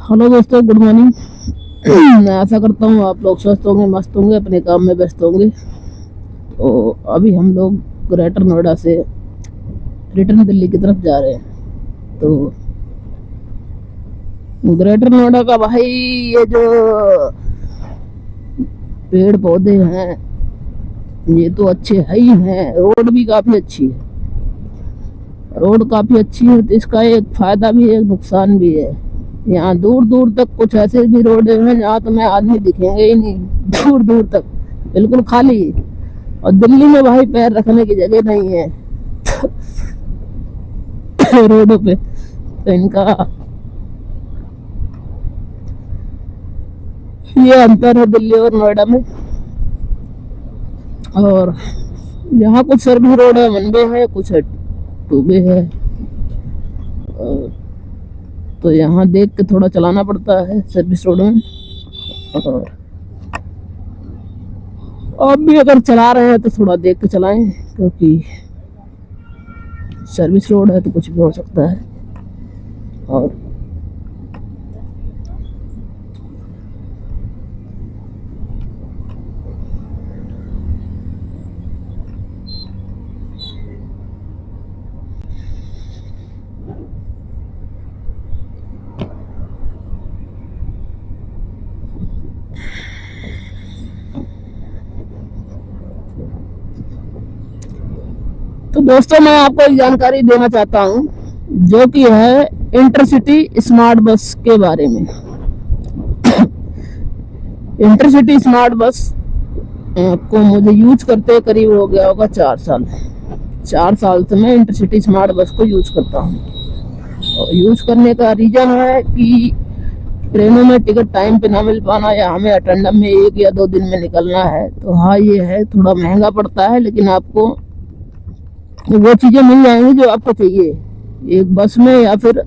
Hello दोस्तों, good morning. मैं आशा करता हूँ आप लोग स्वस्थ होंगे, मस्त होंगे, अपने काम में व्यस्त होंगे। तो अभी हम लोग ग्रेटर नोएडा से रिटर्न दिल्ली की तरफ जा रहे हैं। तो ग्रेटर नोएडा का भाई, ये जो पेड़ पौधे हैं ये तो अच्छे है ही हैं, रोड भी काफ़ी अच्छी है। रोड काफ़ी अच्छी है तो इसका एक फ़ायदा भी है, एक नुकसान भी है। यहाँ दूर दूर तक कुछ ऐसे भी रोड हैं जहाँ तुम्हें आदमी दिखेंगे ही नहीं, दूर दूर तक बिल्कुल खाली। और दिल्ली में भाई पैर रखने की जगह नहीं है रोडों पे। तो इनका ये अंतर है दिल्ली और नोएडा में। और यहाँ कुछ सर्विस रोड है, वन वे है, कुछ है टू वे है। तो यहाँ देख के थोड़ा चलाना पड़ता है सर्विस रोड में। और आप भी अगर चला रहे हैं तो थोड़ा देख के चलाएं, क्योंकि सर्विस रोड है तो कुछ भी हो सकता है। और तो दोस्तों, मैं आपको एक जानकारी देना चाहता हूँ जो कि है इंटरसिटी स्मार्ट बस के बारे में। इंटरसिटी स्मार्ट बस को मुझे यूज करते करीब हो गया होगा 4 साल। 4 साल से मैं इंटरसिटी स्मार्ट बस को यूज करता हूँ। और यूज करने का रीजन है कि ट्रेनों में टिकट टाइम पे ना मिल पाना, या हमें अटेंडम में 1 या 2 दिन में निकलना है। तो हाँ, ये है थोड़ा महंगा पड़ता है, लेकिन आपको वो चीज़ें मिल जाएंगी जो आपको चाहिए एक बस में, या फिर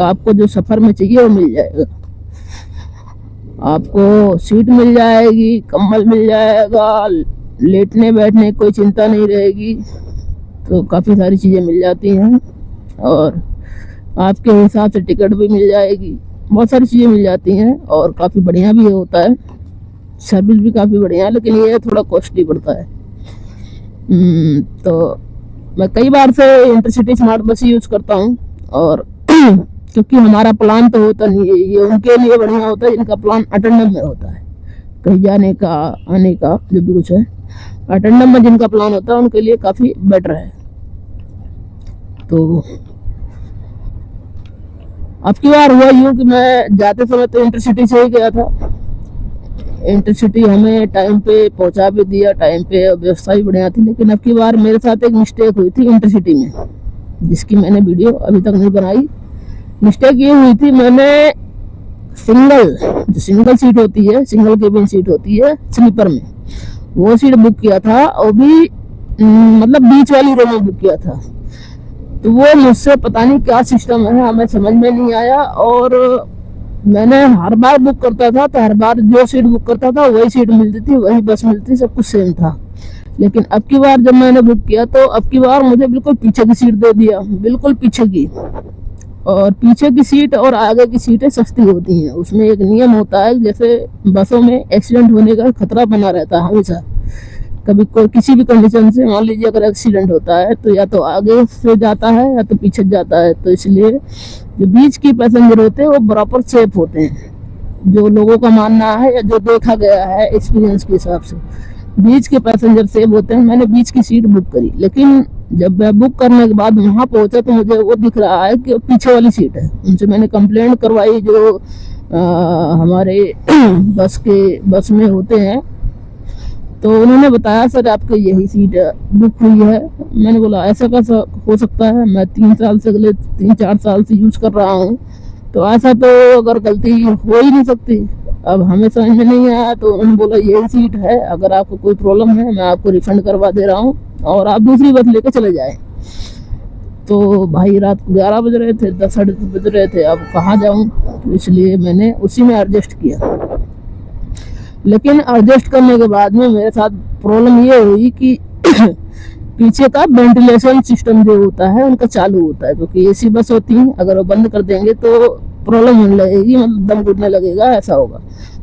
आपको जो सफ़र में चाहिए वो मिल जाएगा। आपको सीट मिल जाएगी, कंबल मिल जाएगा, लेटने बैठने की कोई चिंता नहीं रहेगी। तो काफ़ी सारी चीज़ें मिल जाती हैं और आपके हिसाब से टिकट भी मिल जाएगी। बहुत सारी चीज़ें मिल जाती हैं और काफ़ी बढ़िया भी होता है, सर्विस भी काफ़ी बढ़िया है, लेकिन ये थोड़ा कॉस्टली पड़ता है। तो मैं कई बार से इंटरसिटी स्मार्ट बस यूज़ करता हूँ। और क्योंकि हमारा प्लान तो होता नहीं है, ये उनके लिए बढ़िया होता है जिनका प्लान अटेंडम में होता है, कहीं जाने का आने का जो भी कुछ है। अटेंडम में जिनका प्लान होता है उनके लिए काफ़ी बेटर है। तो अब की बार हुआ यूँ कि मैं जाते समय तो इंटरसिटी से ही गया था। इंटरसिटी हमें टाइम पे पहुंचा भी दिया, टाइम पे, व्यवस्था भी बढ़िया थी। लेकिन अब की बार मेरे साथ एक मिस्टेक हुई थी इंटरसिटी में, जिसकी मैंने वीडियो अभी तक नहीं बनाई। मिस्टेक ये हुई थी, मैंने सिंगल सीट होती है, सिंगल केबिन सीट होती है स्लीपर में, वो सीट बुक किया था। और भी मतलब बीच वाली रो में बुक किया था। तो वो मुझसे पता नहीं क्या सिस्टम है, हमें समझ में नहीं आया। और मैंने हर बार बुक करता था तो हर बार जो सीट बुक करता था वही सीट मिलती थी, वही बस मिलती थी, सब कुछ सेम था। लेकिन अब की बार जब मैंने बुक किया तो अब की बार मुझे बिल्कुल पीछे की सीट दे दिया, बिल्कुल पीछे की। और पीछे की सीट और आगे की सीटें सस्ती होती हैं। उसमें एक नियम होता है, जैसे बसों में एक्सीडेंट होने का खतरा बना रहता है हमेशा। कभी कोई किसी भी कंडीशन से मान लीजिए अगर एक्सीडेंट होता है तो या तो आगे से जाता है या तो पीछे जाता है। तो इसलिए जो बीच की पैसेंजर होते हैं वो बराबर सेफ होते हैं, जो लोगों का मानना है या जो देखा गया है एक्सपीरियंस के हिसाब से, बीच के पैसेंजर सेफ होते हैं। मैंने बीच की सीट बुक करी, लेकिन जब मैं बुक करने के बाद वहाँ पहुँचा तो मुझे वो दिख रहा है कि पीछे वाली सीट है। उनसे मैंने कंप्लेंट करवाई, जो हमारे बस में होते हैं। तो उन्होंने बताया सर आपकी यही सीट बुक हुई है। मैंने बोला ऐसा कैसा हो सकता है, मैं 3-4 साल से यूज़ कर रहा हूँ, तो ऐसा तो अगर गलती हो ही नहीं सकती। अब हमें समझ में नहीं आया तो उन्होंने बोला यही सीट है, अगर आपको कोई प्रॉब्लम है मैं आपको रिफ़ंड करवा दे रहा हूँ और आप दूसरी बस लेकर चले जाएँ। तो भाई रात को 11 बज रहे थे, 10 साढ़े 10 बज रहे थे, अब कहाँ जाऊँ। तो इसलिए मैंने उसी में एडजस्ट किया। लेकिन एडजस्ट करने के बाद में मेरे साथ प्रॉब्लम ये हुई कि पीछे का वेंटिलेशन सिस्टम जो होता है उनका चालू होता है, क्योंकि एसी बस होती है, अगर वो बंद कर देंगे तो प्रॉब्लम होने लगेगी, मतलब दम घुटने लगेगा, ऐसा होगा।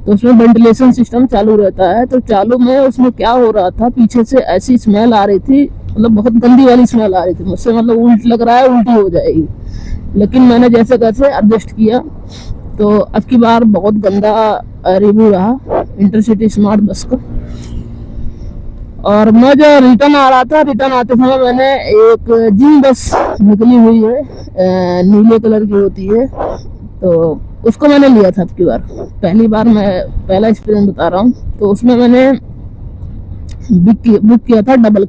तो उसमें वेंटिलेशन सिस्टम चालू रहता है। तो चालू में उसमें क्या हो रहा था, पीछे से ऐसी स्मेल आ रही थी, मतलब बहुत गंदी वाली स्मेल आ रही थी मुझसे, मतलब उल्ट लग रहा है, उल्टी हो जाएगी। लेकिन मैंने जैसे तैसे एडजस्ट किया। तो अब की बार बहुत गंदा रिव्यू रहा इंटरसिटी स्मार्ट बस का। और मैं जो रिटर्न आ रहा था, रिटर्न आते समय मैंने एक जिम बस निकली हुई है, नीले कलर की होती है, तो उसको मैंने लिया था अब की बार। पहली बार, मैं पहला एक्सपीरियंस बता रहा हूँ। तो उसमें मैंने बुक किया था डबल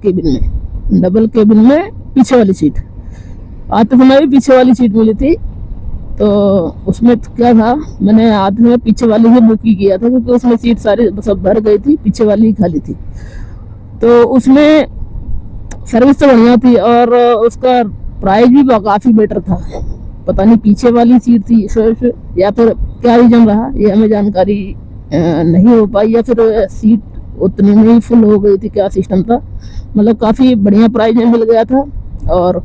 केबिन में पीछे वाली सीट। आते समय भी पीछे वाली सीट मिली थी। तो उसमें क्या था, मैंने आते समय पीछे वाली ही बुक किया था, क्योंकि उसमें सीट सारी सब भर गई थी, पीछे वाली ही खाली थी। तो उसमें सर्विस तो बढ़िया थी और उसका प्राइस भी काफ़ी बेटर था। पता नहीं पीछे वाली सीट थी या फिर क्या रीजन रहा, ये हमें जानकारी नहीं हो पाई, या फिर सीट उतनी में ही फुल हो गई थी, क्या सिस्टम था। मतलब काफ़ी बढ़िया प्राइस में मिल गया था और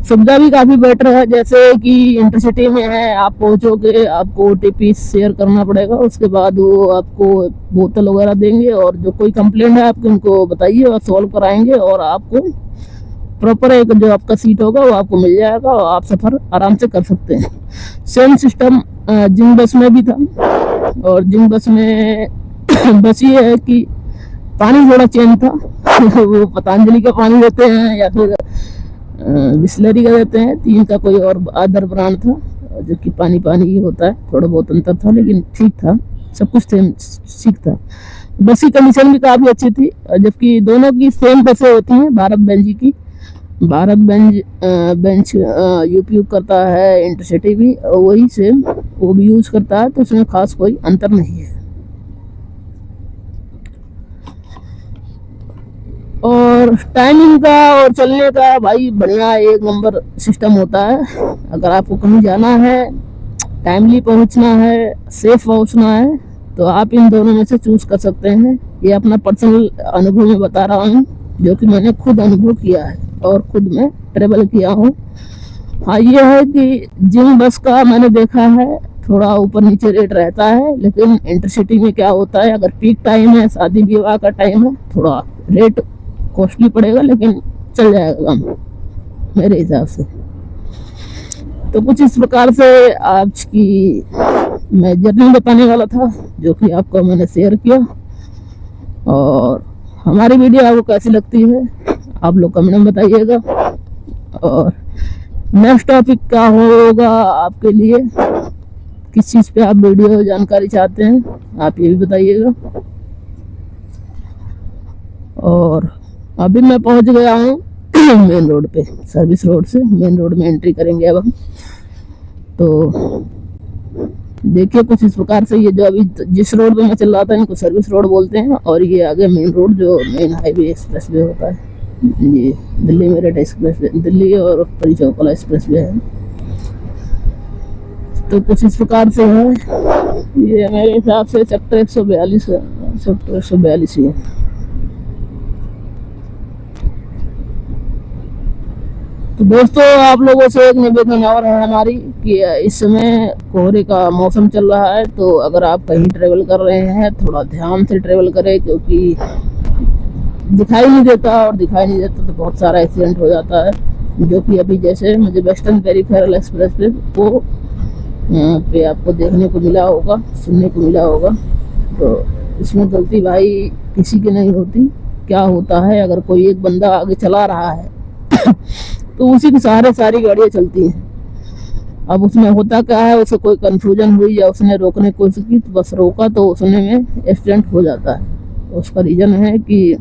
सुविधा भी काफ़ी बेटर है। जैसे कि इंटरसिटी में है, आप पहुंचोगे, आपको OTP शेयर करना पड़ेगा, उसके बाद वो आपको बोतल वगैरह देंगे, और जो कोई कंप्लेंट है आपको उनको बताइए और सॉल्व कराएंगे, और आपको प्रॉपर एक जो आपका सीट होगा वो आपको मिल जाएगा और आप सफ़र आराम से कर सकते हैं। सेम सिस्टम जिंग बस में भी था। और जिंग बस में बस ये है कि पानी थोड़ा चेंज था वो पतंजलि का पानी देते हैं या फिर बिस्लरी का देते हैं, 3 का कोई और अदर ब्रांड था, जो कि पानी पानी ही होता है। थोड़ा बहुत अंतर था लेकिन ठीक था, सब कुछ ठीक था। बस की कंडीशन भी काफ़ी अच्छी थी, जबकि दोनों की सेम बसें होती हैं भारत बेंज की। भारत बेंच उपयोग करता है, इंटरसिटी भी वही सेम वो भी यूज करता है, तो उसमें खास कोई अंतर नहीं है। और टाइमिंग का और चलने का भाई बढ़िया एक नंबर सिस्टम होता है। अगर आपको कहीं जाना है, टाइमली पहुंचना है, सेफ पहुंचना है, तो आप इन दोनों में से चूज कर सकते हैं। ये अपना पर्सनल अनुभव में बता रहा हूँ, जो कि मैंने खुद अनुभव किया है और खुद में ट्रेवल किया हूँ। हाँ, ये है कि जिम बस का मैंने देखा है थोड़ा ऊपर नीचे रेट रहता है, लेकिन इंटरसिटी में क्या होता है, अगर पीक टाइम है, शादी विवाह का टाइम है, थोड़ा रेट कॉस्टली पड़ेगा, लेकिन चल जाएगा काम मेरे हिसाब से। तो कुछ इस प्रकार से आज की मैं जर्नी बताने वाला था, जो कि आपको मैंने शेयर किया। और हमारी वीडियो आपको कैसी लगती है आप लोग कमेंट में बताइएगा, और नेक्स्ट टॉपिक क्या होगा आपके लिए, किस चीज़ पे आप वीडियो जानकारी चाहते हैं, आप ये भी बताइएगा। और अभी मैं पहुंच गया हूँ मेन रोड पे, सर्विस रोड से मेन रोड में एंट्री करेंगे अब हम। तो देखिए कुछ इस प्रकार से, ये जो अभी जिस रोड पे मैं चल रहा था इनको सर्विस रोड बोलते हैं, और ये आगे मेन रोड जो मेन हाईवे एक्सप्रेस वे होता है, ये दिल्ली मेरठ एक्सप्रेस वे, दिल्ली और परी चौकला एक्सप्रेस वे है। तो कुछ इस प्रकार से है, ये मेरे हिसाब से सेक्टर 142 ही है। तो दोस्तों, आप लोगों से एक निवेदन और है हमारी कि इस समय कोहरे का मौसम चल रहा है, तो अगर आप कहीं ट्रेवल कर रहे हैं थोड़ा ध्यान से ट्रेवल करें, क्योंकि दिखाई नहीं देता, और दिखाई नहीं देता तो बहुत सारा एक्सीडेंट हो जाता है, जो कि अभी जैसे मुझे वेस्टर्न पेरिफेरल एक्सप्रेस पे आपको देखने को मिला होगा, सुनने को मिला होगा। तो इसमें गलती भाई किसी की नहीं होती। क्या होता है, अगर कोई एक बंदा आगे चला रहा है तो उसी के सहारे सारी गाड़ियाँ चलती हैं। अब उसमें होता क्या है, उसे कोई कंफ्यूजन हुई या उसने रोकने की कोशिश की, तो बस रोका तो उसने में एक्सीडेंट हो जाता है। उसका रीज़न है कि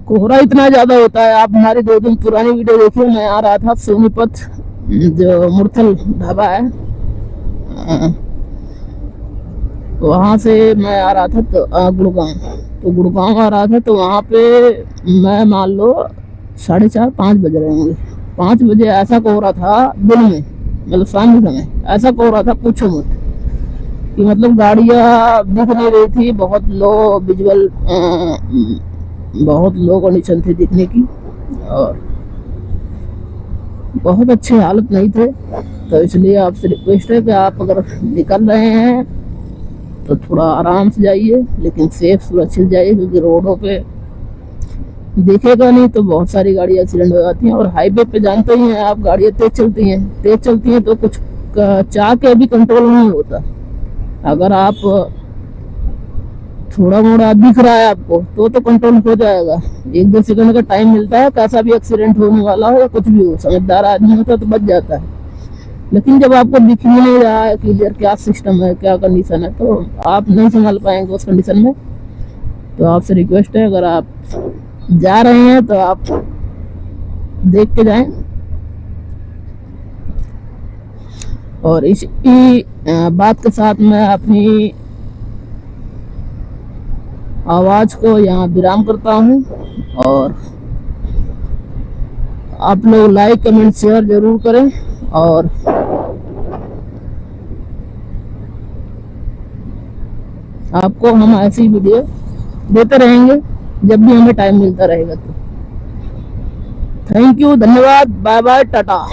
कोहरा इतना ज़्यादा होता है। आप हमारी 2 दिन पुरानी वीडियो देखिए, मैं आ रहा था सोनीपत, जो मुरथल ढाबा है, वहाँ से मैं आ रहा था तो गुड़गांव आ रहा था, तो वहाँ पे मैं मान लो 4:30-5 बज रहे होंगे। 5 बजे ऐसा कोहरा था दिन में, मतलब शाम के समय ऐसा कोहरा था पूछो मत, कि मतलब गाड़ियाँ दिख नहीं रही थी, बहुत लो विजुअल, बहुत लो कंडीशन थी दिखने की। और बहुत अच्छे हालत नहीं थे। तो इसलिए आपसे रिक्वेस्ट है कि आप अगर निकल रहे हैं तो थोड़ा आराम से जाइए, लेकिन सेफ सुरक्षित जाइए, क्योंकि रोडों पे देखेगा नहीं तो बहुत सारी गाड़ी एक्सीडेंट हो जाती हैं। और हाईवे पे जानते ही हैं आप, गाड़ियाँ तेज चलती हैं तो कुछ चाह के भी कंट्रोल नहीं होता। अगर आप थोड़ा मोड़ा दिख रहा है आपको तो कंट्रोल हो जाएगा। 1-2 सेकंड का टाइम मिलता है, कैसा भी एक्सीडेंट होने वाला हो या कुछ भी हो, समझदार आदमी होता तो बच जाता है। लेकिन जब आपको दिख ही नहीं रहा है क्लियर क्या सिस्टम है, क्या कंडीशन है, तो आप नहीं संभाल पाएंगे उस कंडीशन में। तो आपसे रिक्वेस्ट है, अगर आप जा रहे हैं तो आप देख के जाएं। और इसी बात के साथ मैं अपनी आवाज को यहाँ विराम करता हूँ। और आप लोग लाइक कमेंट शेयर जरूर करें, और आपको हम ऐसी वीडियो देते रहेंगे जब भी हमें टाइम मिलता रहेगा। तो थैंक यू, धन्यवाद, बाय बाय, टाटा।